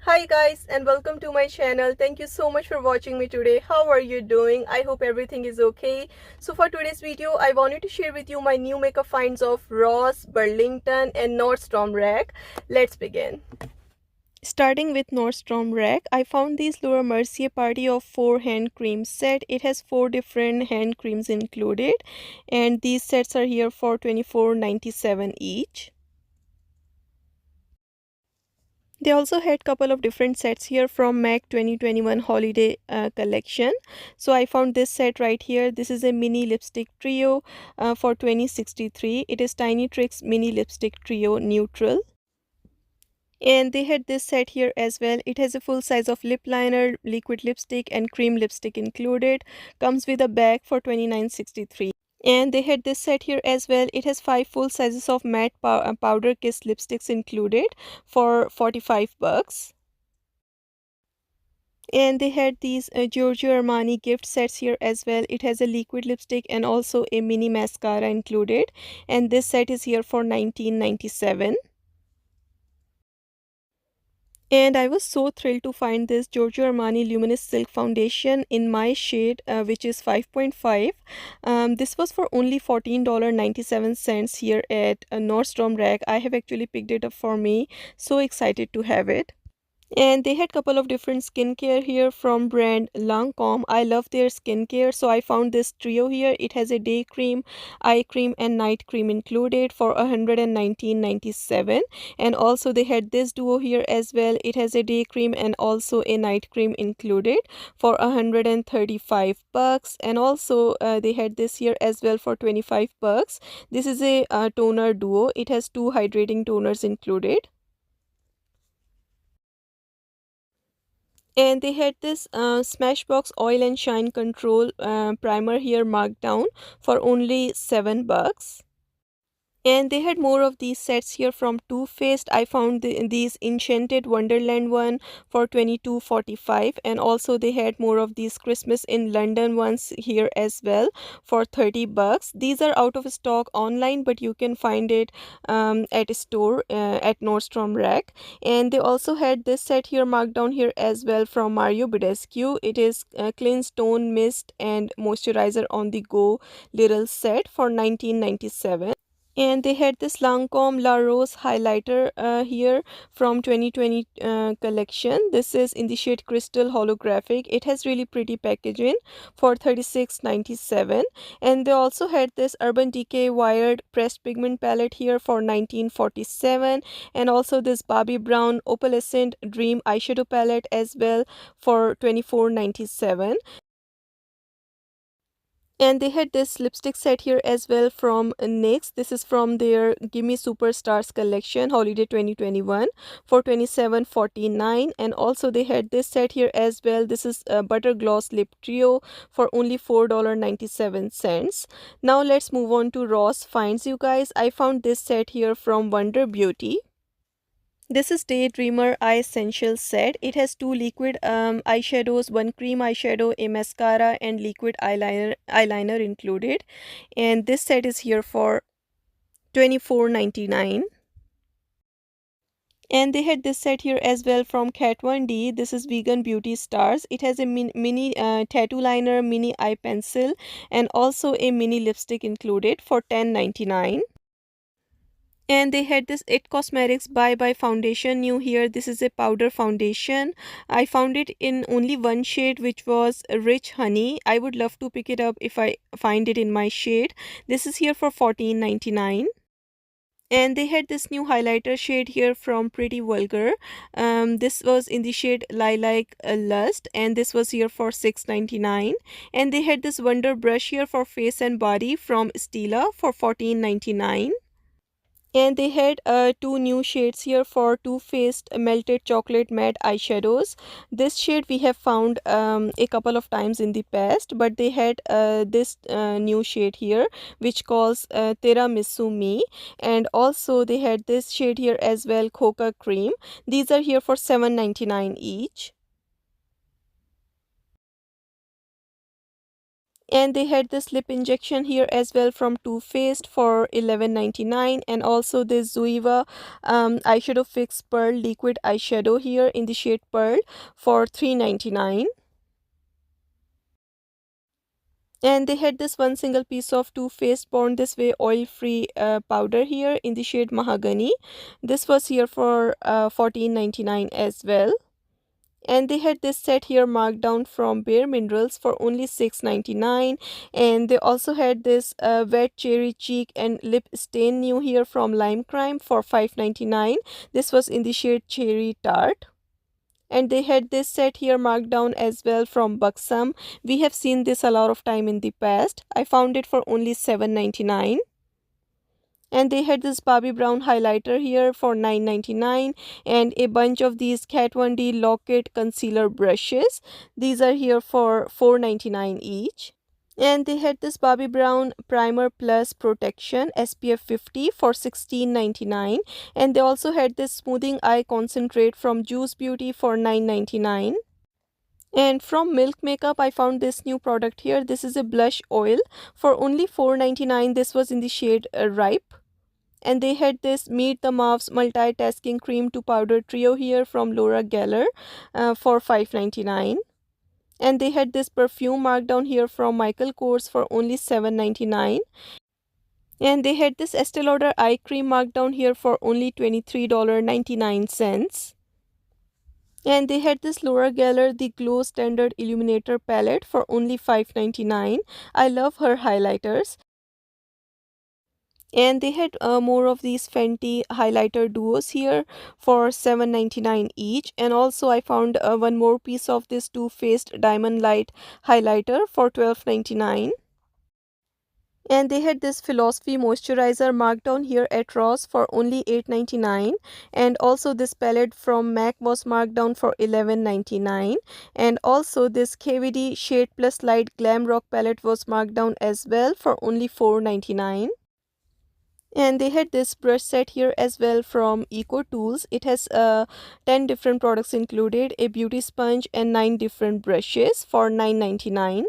Hi guys and welcome to my channel. Thank you so much for watching me today. How are you doing? I hope everything is okay. So for today's video, I wanted to share with you my new makeup finds of Ross, Burlington and Nordstrom rack. Let's begin. Starting with Nordstrom rack, I found this Mercier party of 4 hand cream set. It has 4 different hand creams included and these sets are here for $24.97 each. They also had couple of different sets here from MAC 2021 holiday collection. So I found this set right here. This is a mini lipstick trio for 2063. It is Tiny Tricks mini lipstick trio neutral. And they had this set here as well. It has a full size of lip liner, liquid lipstick and cream lipstick included. Comes with a bag for 29.63. And they had this set here as well. It has 5 full sizes of matte powder kiss lipsticks included for 45 bucks. And they had these Giorgio Armani gift sets here as well. It has a liquid lipstick and also a mini mascara included, and this set is here for 19.97. And I was so thrilled to find this Giorgio Armani Luminous Silk Foundation in my shade, which is 5.5. This was for only $14.97 here at Nordstrom Rack. I have actually picked it up for me. So excited to have it. And they had couple of different skincare here from brand Lancome. I love their skincare, so I found this trio here. It has a day cream, eye cream and night cream included for $119.97. And also they had this duo here as well. It has a day cream and also a night cream included for 135 bucks. And also they had this here as well for 25 bucks. This is a toner duo. It has 2 hydrating toners included. And they had this Smashbox Oil and Shine Control primer here marked down for only 7 bucks. And they had more of these sets here from Too Faced. I found these Enchanted Wonderland one for 22.45, and also they had more of these Christmas in London ones here as well for 30 bucks. These are out of stock online, but you can find it at a store at Nordstrom Rack. And they also had this set here marked down here as well from Mario Badescu. It is Cleanse Tone Mist and Moisturizer on the Go little set for 19.97. And they had this Lancome La Rose highlighter here from 2020 collection. This is in the shade Crystal Holographic. It has really pretty packaging for 36.97. And they also had this Urban Decay wired pressed pigment palette here for 19.47, and also this Barbie Brown opalescent dream eyeshadow palette as well for 24.97. And they had this lipstick set here as well from NYX. This is from their Gimme Superstars collection holiday 2021 for 27.49. And also they had this set here as well. This is a butter gloss lip trio for only $4.97. Now let's move on to Ross finds, you guys. I found this set here from Wonder Beauty. This is Daydreamer Eye Essential set. It has 2 liquid eyeshadows, 1 cream eyeshadow, a mascara and liquid eyeliner included. And this set is here for $24.99. And they had this set here as well from Kat 1D. This is Vegan Beauty Stars. It has a mini tattoo liner, mini eye pencil and also a mini lipstick included for $10.99. And they had this It Cosmetics Bye Bye foundation new here. This is a powder foundation. I found it in only one shade, which was Rich Honey. I would love to pick it up if I find it in my shade. This is here for $14.99. And they had this new highlighter shade here from Pretty Vulgar. This was in the shade Lilac Lust, and this was here for $6.99. And they had this Wonder Brush here for face and body from Stila for $14.99. And they had 2 new shades here for Too Faced Melted Chocolate Matte Eyeshadows. This shade we have found a couple of times in the past, but they had this new shade here which calls Tiramisu Me. And also they had this shade here as well, Coca Cream. These are here for $7.99 each. And they had this lip injection here as well from Too Faced for 11.99, and also this Zuiva eyeshadow fix pearl liquid eyeshadow here in the shade pearl for 3.99. And they had this one single piece of Too Faced Born This Way oil free powder here in the shade mahogany. This was here for 14.99 as well. And they had this set here marked down from Bare Minerals for only 6.99. And they also had this wet cherry cheek and lip stain new here from Lime Crime for 5.99. This was in the shade Cherry Tart. And they had this set here marked down as well from Buxom. We have seen this a lot of time in the past. I found it for only 7.99. And they had this Bobbi Brown highlighter here for 9.99, and a bunch of these Kat Von D Locket concealer brushes. These are here for 4.99 each. And they had this Bobbi Brown Primer Plus Protection SPF 50 for 16.99. And they also had this Smoothing Eye Concentrate from Juice Beauty for 9.99. And from Milk Makeup, I found this new product here. This is a blush oil for only 4.99. This was in the shade Ripe. And they had this Meet the Mouths Multitasking Cream to Powder Trio here from Laura Geller for 5.99. And they had this perfume marked down here from Michael Kors for only 7.99. And they had this Estee Lauder eye cream marked down here for only $23.99. And they had this Laura Geller the Glow Standard Illuminator palette for only 5.99. I love her highlighters. And they had more of these Fenty highlighter duos here for 7.99 each. And also I found one more piece of this Too Faced Diamond Light highlighter for 12.99. And they had this Philosophy moisturizer marked down here at Ross for only 8.99. And also this palette from MAC was marked down for 11.99. And also this KVD Shade Plus Light Glam Rock palette was marked down as well for only 4.99. And they had this brush set here as well from Eco Tools. It has 10 different products included, a beauty sponge and 9 different brushes for 9.99.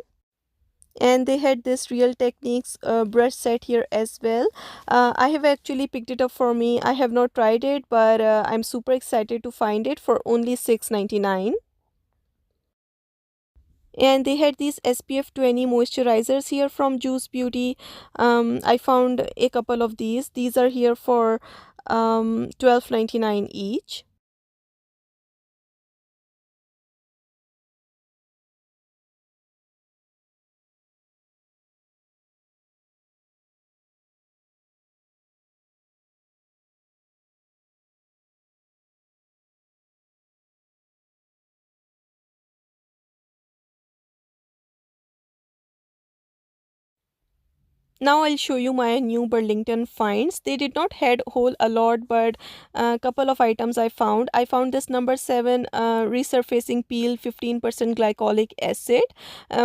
And they had this Real Techniques brush set here as well. I have actually picked it up for me. I have not tried it, but I'm super excited to find it for only 6.99. And they had these SPF 20 moisturizers here from Juice Beauty. I found a couple of these are here for 12.99 each. Now I'll show you my new Burlington finds. They did not had whole a lot, but a couple of items I found. I found this number 7 resurfacing peel 15% glycolic acid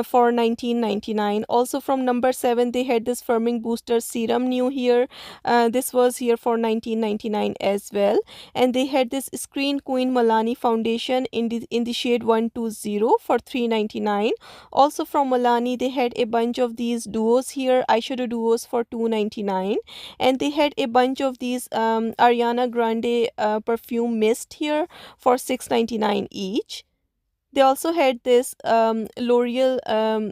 for 19.99. Also from number 7 they had this firming booster serum new here. This was here for 19.99 as well. And they had this Screen Queen Milani foundation in the shade 120 for 3.99. Also from Milani they had a bunch of these duos here, eyeshadow duos for 2.99. And they had a bunch of these Ariana Grande perfume mist here for 6.99 each. They also had this L'Oreal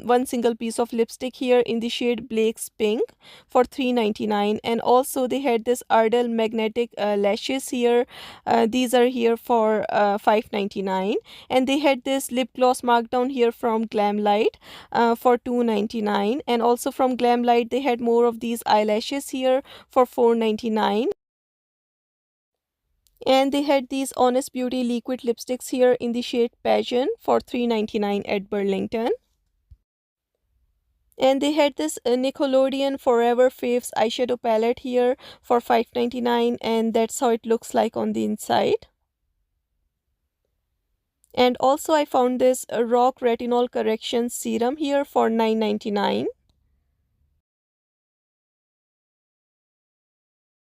one single piece of lipstick here in the shade Blake's Pink for 3.99. And also they had this Ardell magnetic lashes here. These are here for 5.99. And they had this lip gloss marked down here from Glamlight for 2.99. And also from Glamlight they had more of these eyelashes here for 4.99. And they had these Honest Beauty liquid lipsticks here in the shade Passion for 3.99 at Burlington. And they had this Nickelodeon Forever Faves eyeshadow palette here for 5.99, and that's how it looks like on the inside. And also I found this Rock Retinol Correction Serum here for 9.99.